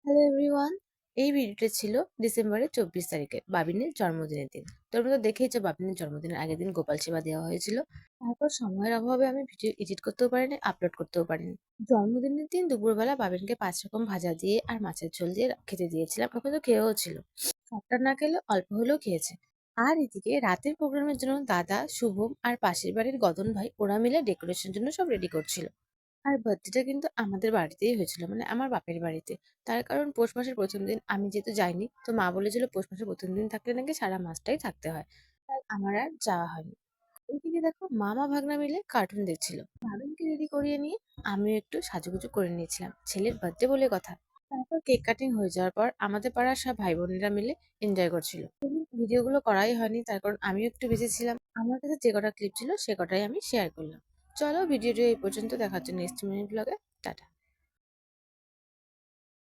Hello everyone. এই ভিডিওটা ছিল ডিসেম্বরের ২৪ তারিখে বাবিনের জন্মদিনের দিন। তোমরা তো দেখেইছো বাবিনের জন্মদিনের আগের দিন গোপাল সেবা দেওয়া হয়েছিল। তারপর সময়ের অভাবে আমি ভিডিও এডিট করতেও পারিনি, আপলোড করতেও পারিনি। জন্মদিনের দিন দুপুরবেলা বাবিনকে ৫ রকম ভাজা দিয়ে আর মাছের ঝোল দিয়ে খেতে দিয়েছিলাম। ওকে তো খেয়েও ছিল। সবটা না খেলেও অল্প হলেও খেয়েছে। আর এদিকে রাতের প্রোগ্রামের জন্য দাদা, শুভম আর পাশের বাড়ির গদন ভাই ওরা মিলে ডেকোরেশনের জন্য সব রেডি করছিল। আর বার্থডেটা কিন্তু আমাদের বাড়িতেই হয়েছিল, মানে আমার বাপের বাড়িতে। তার কারণ পৌষ মাসের প্রথম দিন আমি যেহেতু যাইনি, তো মা বলেছিল পৌষ মাসের প্রথম দিন থাকলে নাকি সারা মাসটাই থাকতে হয়। তাই আমার আর যাওয়া হয়নি। ওইদিকে দেখো মামা ভাগ্না মিলে কার্টুন দেখছিল। ভাবিনকে রেডি করিয়ে নিয়ে আমিও একটু সাজুগুজু করে নিয়েছিলাম, ছেলের বার্থডে বলে কথা। তারপর কেক কাটিং হয়ে যাওয়ার পর আমাদের পাড়ার সব ভাই বোনেরা মিলে এনজয় করছিল। ভিডিওগুলো করাই হয়নি, তার কারণ আমিও একটু বিজি ছিলাম। আমার কাছে যে কটা ক্লিপ ছিল সে কটাই আমি শেয়ার করলাম। চলো ভিডিওটি এই পর্যন্ত, দেখার জন্য নেক্সট মিনিট ব্লগে। টাটা।